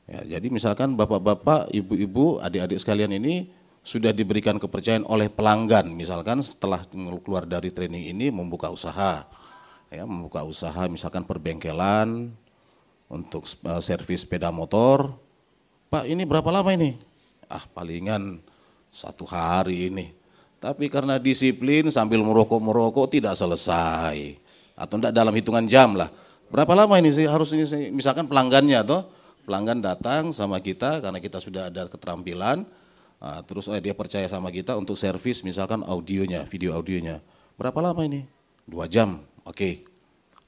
Ya, jadi misalkan bapak-bapak, ibu-ibu, adik-adik sekalian ini sudah diberikan kepercayaan oleh pelanggan, misalkan setelah keluar dari training ini membuka usaha, ya membuka usaha misalkan perbengkelan untuk servis sepeda motor. Pak ini berapa lama ini? Palingan 1 hari ini. Tapi karena disiplin sambil merokok tidak selesai, atau tidak dalam hitungan jam lah. Berapa lama ini sih harus ini misalkan pelanggannya toh? Pelanggan datang sama kita karena kita sudah ada keterampilan, terus dia percaya sama kita untuk servis misalkan audionya, video audionya. Berapa lama ini? 2 jam, oke.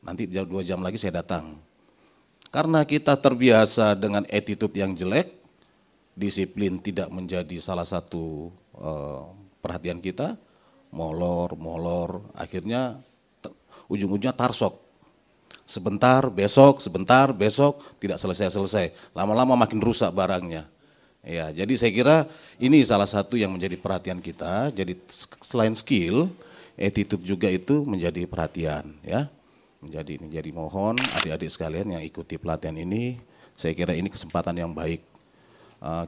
Nanti 2 jam lagi saya datang. Karena kita terbiasa dengan attitude yang jelek, disiplin tidak menjadi salah satu perhatian kita, molor, akhirnya ujung-ujungnya tarsok. Sebentar, besok, tidak selesai-selesai. Lama-lama makin rusak barangnya. Ya, jadi saya kira ini salah satu yang menjadi perhatian kita. Jadi selain skill, attitude juga itu menjadi perhatian, ya. Jadi mohon adik-adik sekalian yang ikuti pelatihan ini, saya kira ini kesempatan yang baik.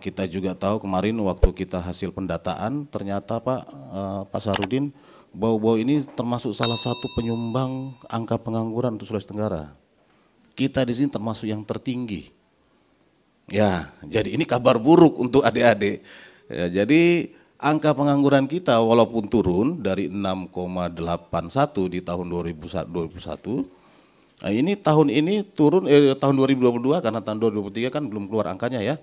Kita juga tahu kemarin waktu kita hasil pendataan, ternyata Pak Sarudin, Bau-Bau ini termasuk salah satu penyumbang angka pengangguran untuk Sulawesi Tenggara. Kita di sini termasuk yang tertinggi. Ya, jadi ini kabar buruk untuk adik-adik. Ya, jadi angka pengangguran kita walaupun turun dari 6,81 di tahun 2021, nah ini tahun ini turun tahun 2022 karena tahun 2023 kan belum keluar angkanya ya.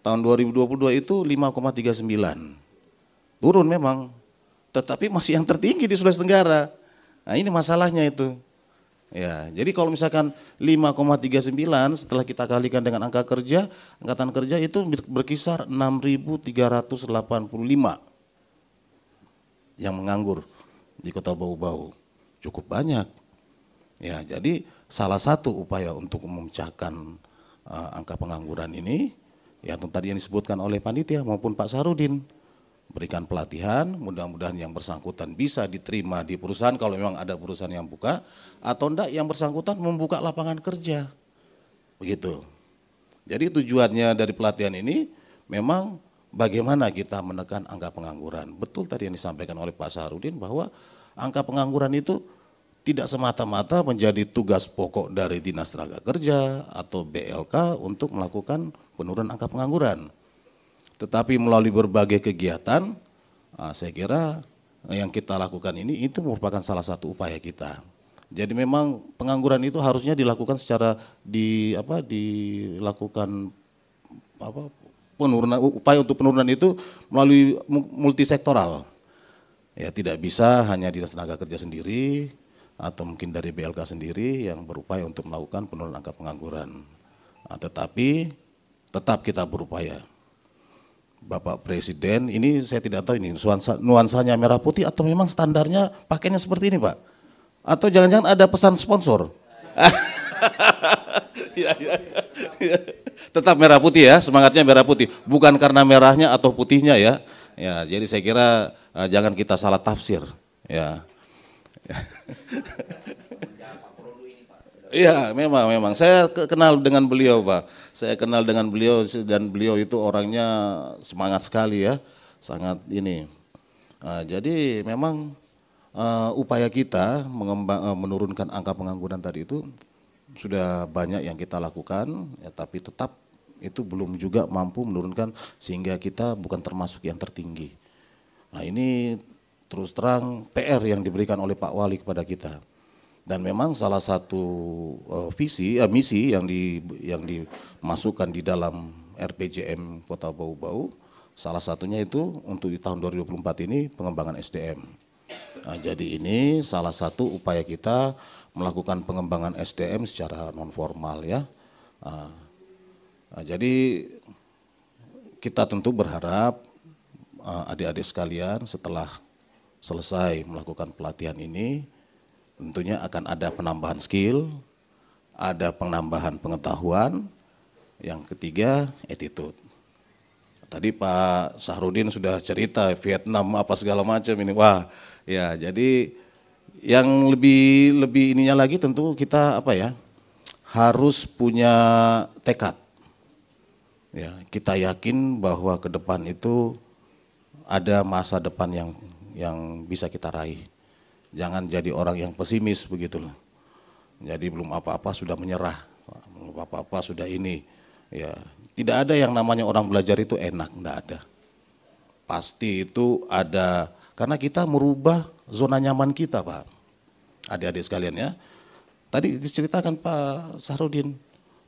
Tahun 2022 itu 5,39. Turun memang. Tetapi masih yang tertinggi di Sulawesi Tenggara. Nah ini masalahnya itu. Ya, jadi kalau misalkan 5,39 setelah kita kalikan dengan angka kerja, angkatan kerja itu berkisar 6.385 yang menganggur di Kota Bau-Bau. Cukup banyak. Ya, jadi salah satu upaya untuk memecahkan angka pengangguran ini, yang tadi yang disebutkan oleh panitia maupun Pak Sarudin, berikan pelatihan, mudah-mudahan yang bersangkutan bisa diterima di perusahaan kalau memang ada perusahaan yang buka, atau enggak yang bersangkutan membuka lapangan kerja, begitu. Jadi tujuannya dari pelatihan ini memang bagaimana kita menekan angka pengangguran. Betul tadi yang disampaikan oleh Pak Sarudin bahwa angka pengangguran itu tidak semata-mata menjadi tugas pokok dari Dinas Tenaga Kerja atau BLK untuk melakukan penurunan angka pengangguran. Tetapi melalui berbagai kegiatan, saya kira yang kita lakukan ini itu merupakan salah satu upaya kita. Jadi memang pengangguran itu harusnya dilakukan secara dilakukan penurunan, upaya untuk penurunan itu melalui multisektoral. Ya, tidak bisa hanya Dinas Tenaga Kerja sendiri atau mungkin dari BLK sendiri yang berupaya untuk melakukan penurunan angka pengangguran. Tetapi tetap kita berupaya. Bapak Presiden, ini saya tidak tahu ini nuansanya merah putih atau memang standarnya pakainya seperti ini, Pak? Atau jangan-jangan ada pesan sponsor? Ya. Tetap merah putih ya, semangatnya merah putih. Bukan karena merahnya atau putihnya ya. Ya, jadi saya kira jangan kita salah tafsir. Ya. Iya, memang. Saya kenal dengan beliau, Pak. Saya kenal dengan beliau dan beliau itu orangnya semangat sekali ya, sangat ini. Jadi memang upaya kita menurunkan angka pengangguran tadi itu sudah banyak yang kita lakukan, ya, tapi tetap itu belum juga mampu menurunkan sehingga kita bukan termasuk yang tertinggi. Nah, ini terus terang PR yang diberikan oleh Pak Wali kepada kita. Dan memang salah satu misi yang dimasukkan di dalam RPJM Kota Bau-Bau, salah satunya itu untuk di tahun 2024 ini pengembangan SDM. Nah, jadi ini salah satu upaya kita melakukan pengembangan SDM secara non formal ya. Jadi kita tentu berharap adik-adik sekalian setelah selesai melakukan pelatihan ini, tentunya akan ada penambahan skill, ada penambahan pengetahuan, yang ketiga attitude. Tadi Pak Sahrudin sudah cerita Vietnam apa segala macam ini, wah ya, jadi yang lebih ininya lagi tentu kita harus punya tekad. Ya, kita yakin bahwa ke depan itu ada masa depan yang bisa kita raih. Jangan jadi orang yang pesimis begitu loh. Jadi belum apa-apa sudah menyerah, belum apa-apa sudah ini. Ya, tidak ada yang namanya orang belajar itu enak, enggak ada. Pasti itu ada, karena kita merubah zona nyaman kita, Pak. Adik-adik sekalian ya. Tadi diceritakan Pak Sahrudin,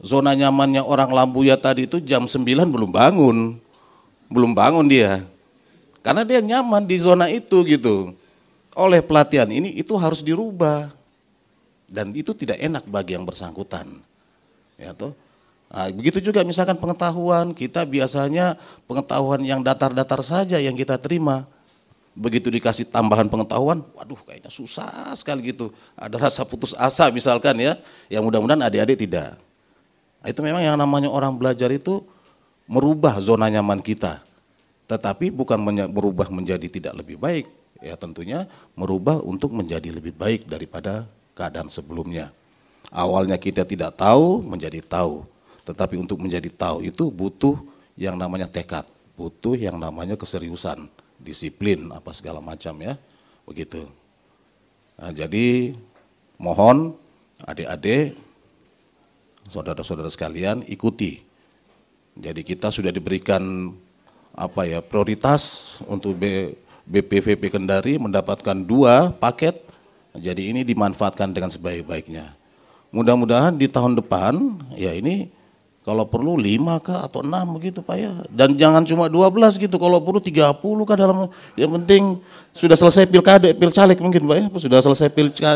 zona nyamannya orang Lambuya tadi itu jam 9 belum bangun dia. Karena dia nyaman di zona itu gitu. Oleh pelatihan ini itu harus dirubah dan itu tidak enak bagi yang bersangkutan, ya toh. Nah, begitu juga misalkan pengetahuan, kita biasanya pengetahuan yang datar-datar saja yang kita terima, begitu dikasih tambahan pengetahuan, waduh kayaknya susah sekali gitu, ada rasa putus asa misalkan ya, yang mudah-mudahan adik-adik tidak. Nah, itu memang yang namanya orang belajar itu merubah zona nyaman kita, tetapi bukan berubah menjadi tidak lebih baik. Ya tentunya merubah untuk menjadi lebih baik daripada keadaan sebelumnya. Awalnya kita tidak tahu menjadi tahu, tetapi untuk menjadi tahu itu butuh yang namanya tekad, butuh yang namanya keseriusan, disiplin apa segala macam ya, begitu. Nah, jadi mohon adik-adik, saudara-saudara sekalian ikuti. Jadi kita sudah diberikan prioritas untuk BPVP Kendari mendapatkan 2 paket, jadi ini dimanfaatkan dengan sebaik-baiknya. Mudah-mudahan di tahun depan, ya ini kalau perlu 5 kah atau 6 begitu Pak ya. Dan jangan cuma 12 gitu, kalau perlu 30 kah dalam, yang penting sudah selesai pilcaleg mungkin Pak ya, sudah selesai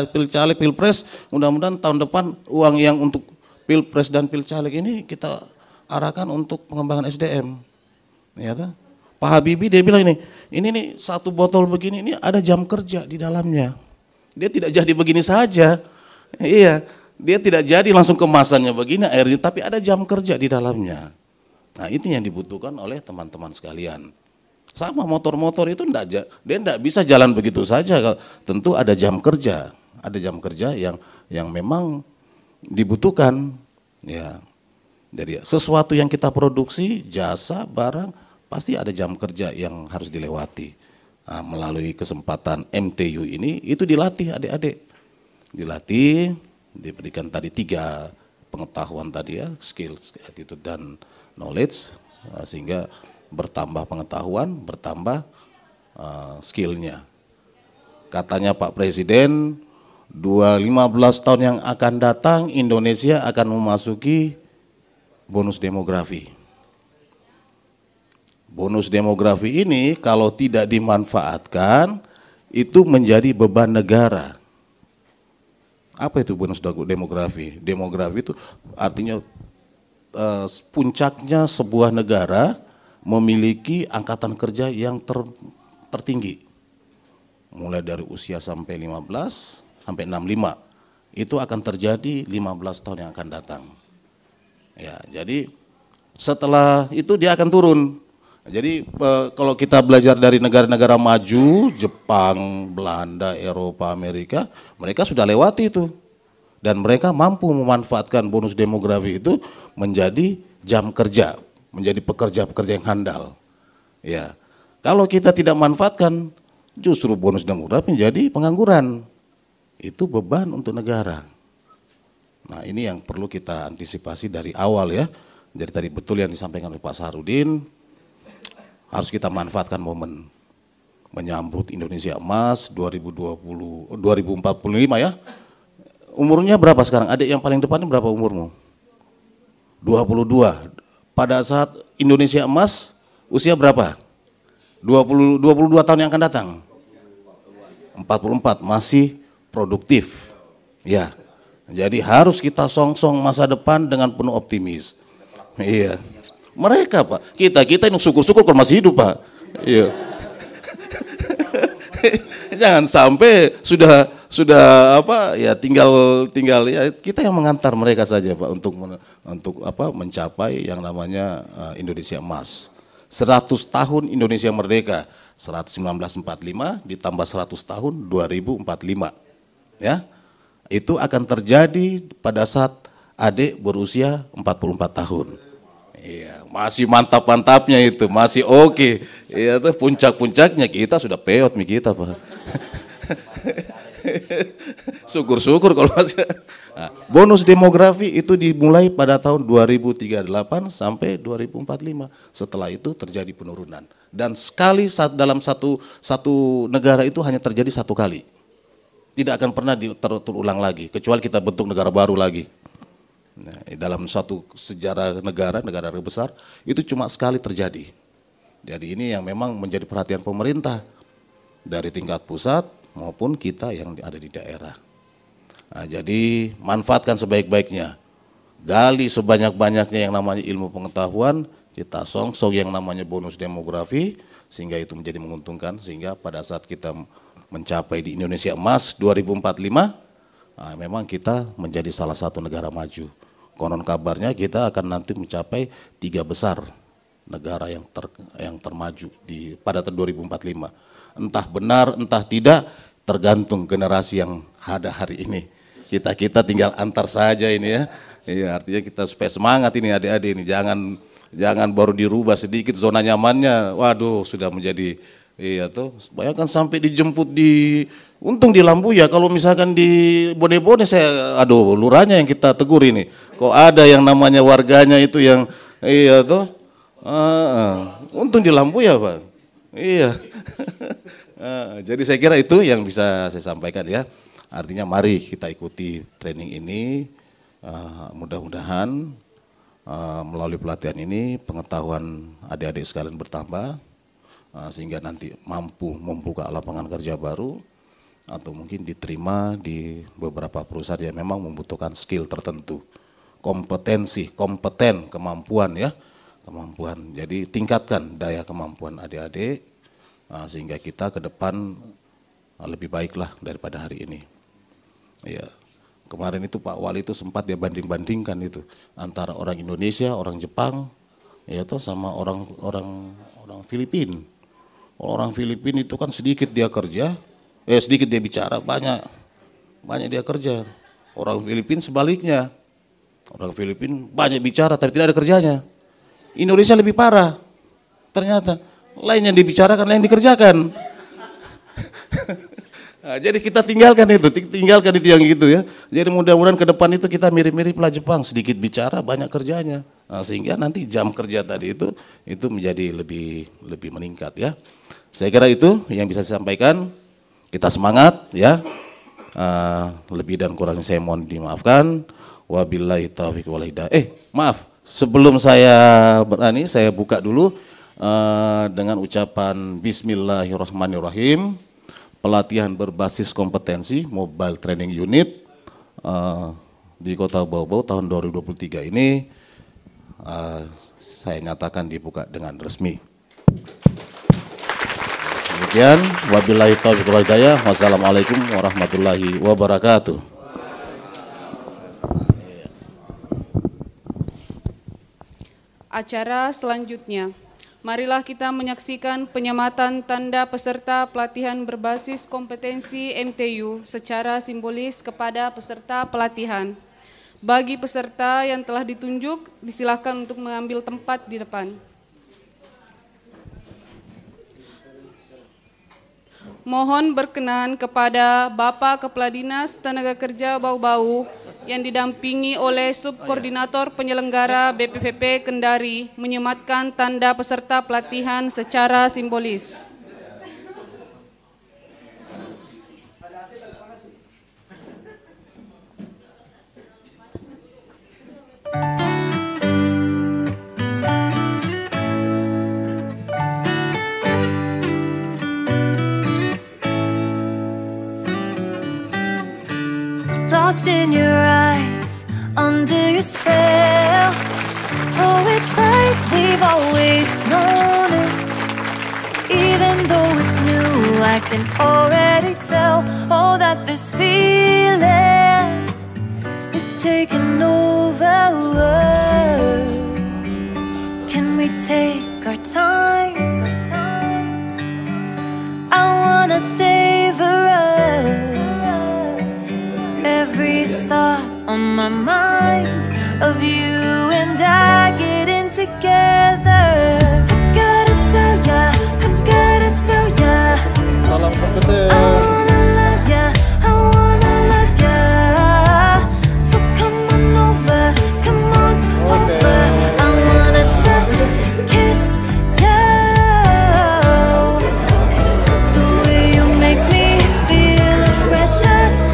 pilcaleg, pilpres, mudah-mudahan tahun depan uang yang untuk pilpres dan pilcaleg ini kita arahkan untuk pengembangan SDM. Ya toh? Pak Habibie dia bilang ini nih 1 botol begini ini ada jam kerja di dalamnya. Dia tidak jadi begini saja. Iya, dia tidak jadi langsung kemasannya begini airnya, tapi ada jam kerja di dalamnya. Nah, itu yang dibutuhkan oleh teman-teman sekalian. Sama motor-motor itu dia enggak bisa jalan begitu saja. Tentu ada jam kerja yang memang dibutuhkan. Ya, jadi sesuatu yang kita produksi, jasa, barang, pasti ada jam kerja yang harus dilewati. Nah, melalui kesempatan MTU ini, itu dilatih adik-adik. Dilatih, diberikan tadi 3 pengetahuan tadi ya, skill, attitude, dan knowledge, sehingga bertambah pengetahuan, bertambah skillnya. Katanya Pak Presiden, 15 tahun yang akan datang Indonesia akan memasuki bonus demografi. Bonus demografi ini kalau tidak dimanfaatkan itu menjadi beban negara. Apa itu bonus demografi? Demografi itu artinya puncaknya sebuah negara memiliki angkatan kerja yang tertinggi. Mulai dari usia sampai 15 sampai 65. Itu akan terjadi 15 tahun yang akan datang. Ya, jadi setelah itu dia akan turun. Jadi kalau kita belajar dari negara-negara maju, Jepang, Belanda, Eropa, Amerika, mereka sudah lewati itu. Dan mereka mampu memanfaatkan bonus demografi itu menjadi jam kerja, menjadi pekerja-pekerja yang handal. Ya. Kalau kita tidak manfaatkan, justru bonus demografi menjadi pengangguran. Itu beban untuk negara. Nah, ini yang perlu kita antisipasi dari awal ya. Jadi tadi betul yang disampaikan oleh Pak Saharudin, harus kita manfaatkan momen menyambut Indonesia Emas 2045 ya. Umurnya berapa sekarang? Adik yang paling depan ini berapa umurmu? 22. Pada saat Indonesia Emas usia berapa? 22 tahun yang akan datang. 44, masih produktif. Ya. Jadi harus kita songsong masa depan dengan penuh optimis. Iya. Mereka Pak, kita ini syukur-syukur kalau masih hidup Pak. Iya. Jangan sampai sudah apa ya tinggal ya kita yang mengantar mereka saja Pak untuk apa mencapai yang namanya Indonesia Emas. 100 tahun Indonesia merdeka, 1945 ditambah 100 tahun 2045. Ya. Itu akan terjadi pada saat adik berusia 44 tahun. Iya, masih mantap-mantapnya itu, masih oke. Iya tuh puncak-puncaknya kita sudah peot nih kita Pak. Syukur-syukur kalau masih. Nah, bonus demografi itu dimulai pada tahun 2038 sampai 2045. Setelah itu terjadi penurunan. Dan sekali dalam satu negara itu hanya terjadi 1 kali. Tidak akan pernah terulang lagi, kecuali kita bentuk negara baru lagi. Nah, dalam suatu sejarah negara besar, itu cuma sekali terjadi. Jadi ini yang memang menjadi perhatian pemerintah, dari tingkat pusat maupun kita yang ada di daerah. Nah, jadi manfaatkan sebaik-baiknya, gali sebanyak-banyaknya yang namanya ilmu pengetahuan, kita songsong yang namanya bonus demografi, sehingga itu menjadi menguntungkan, sehingga pada saat kita mencapai di Indonesia Emas 2045, nah, memang kita menjadi salah satu negara maju. Konon kabarnya kita akan nanti mencapai 3 besar negara yang termaju pada tahun 2045. Entah benar, entah tidak, tergantung generasi yang ada hari ini. Kita tinggal antar saja ini ya. Iya, artinya kita supaya semangat ini adik-adik ini, jangan baru dirubah sedikit zona nyamannya. Waduh, sudah menjadi iya tuh, bayangkan sampai dijemput untung di Lampu ya, kalau misalkan di Bone-Bone saya, aduh lurahnya yang kita tegur ini. Kok ada yang namanya warganya itu yang, iya tuh, untung di Lampu ya Pak. Iya. Jadi saya kira itu yang bisa saya sampaikan ya. Artinya mari kita ikuti training ini, mudah-mudahan melalui pelatihan ini pengetahuan adik-adik sekalian bertambah. Sehingga nanti mampu membuka lapangan kerja baru atau mungkin diterima di beberapa perusahaan yang memang membutuhkan skill tertentu, kemampuan ya, kemampuan. Jadi tingkatkan daya kemampuan adik-adik sehingga kita ke depan lebih baiklah daripada hari ini. Ya. Kemarin itu Pak Wali itu sempat dia banding-bandingkan itu antara orang Indonesia, orang Jepang, ya toh sama orang Filipina. Orang Filipina itu kan sedikit dia kerja, sedikit dia bicara, banyak dia kerja. Orang Filipina sebaliknya, orang Filipina banyak bicara tapi tidak ada kerjanya. Indonesia lebih parah, ternyata lain yang dibicarakan, lain yang dikerjakan. Nah, jadi kita tinggalkan itu yang gitu ya. Jadi mudah-mudahan ke depan itu kita mirip-mirip lah Jepang, sedikit bicara banyak kerjanya. Nah, sehingga nanti jam kerja tadi itu menjadi lebih meningkat ya. Saya kira itu yang bisa saya sampaikan. Kita semangat ya. Lebih dan kurangnya saya mohon dimaafkan. Wabillahi taufiq wal hidayah. Maaf, sebelum saya berani saya buka dulu dengan ucapan Bismillahirrahmanirrahim. Pelatihan berbasis kompetensi Mobile Training Unit di Kota Bau-Bau tahun 2023 ini saya nyatakan dibuka dengan resmi. Demikian, wabillahi taufiq wal hidayah. Wassalamualaikum warahmatullahi wabarakatuh.
Acara selanjutnya. Marilah kita menyaksikan penyematan tanda peserta pelatihan berbasis kompetensi MTU secara simbolis kepada peserta pelatihan. Bagi peserta yang telah ditunjuk, disilakan untuk mengambil tempat di depan. Mohon berkenan kepada Bapak Kepala Dinas Tenaga Kerja Bau-Bau yang didampingi oleh Subkoordinator Penyelenggara BPVP Kendari menyematkan tanda peserta pelatihan secara simbolis.
Lost in your eyes, under your spell. Oh, it's like we've always known it. Even though it's new, I can already tell. Oh, that this feeling is taking over. Can we take our time? I wanna savor us. Every thought on my mind of you and I getting together. Gotta tell ya, I gotta tell ya,
Salam kompeten.
I wanna love ya, I wanna love ya. So come on over, come on over. I wanna touch, kiss you. The way you make me feel is precious.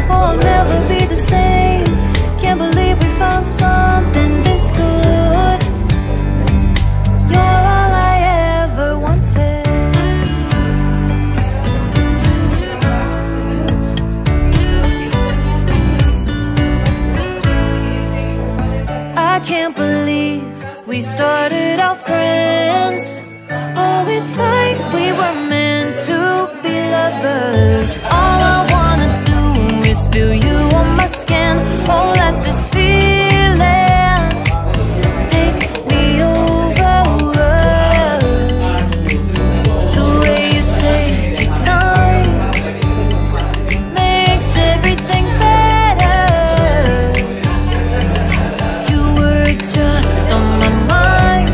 I'll never be the same. Can't believe we found something this good. You're all I ever wanted. I can't believe we started out friends. Oh, it's like we were meant to be lovers. All I wanna do is feel you on my skin. Oh, let this feeling take me over. The way you take your time makes everything better. You were just on my mind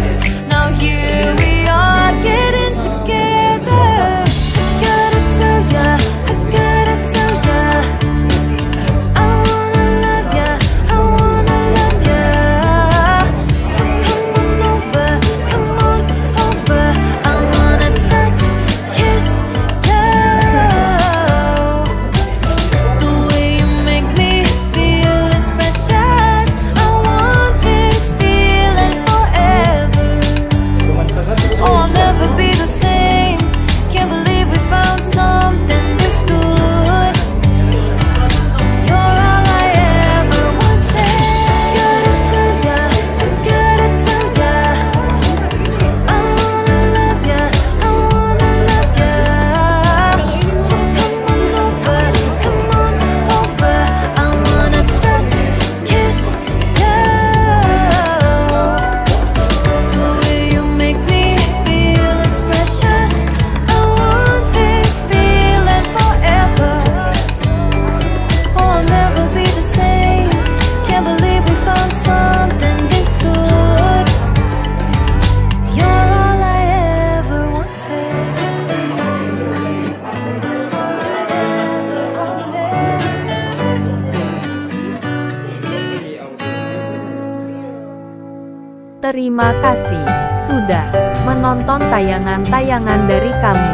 Terima kasih sudah menonton tayangan-tayangan dari kami.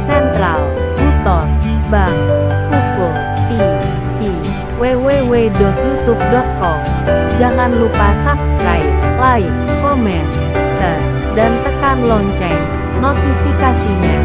Sentral Buton Bang Fuful TV www.youtube.com. Jangan lupa subscribe, like, komen, share, dan tekan lonceng notifikasinya.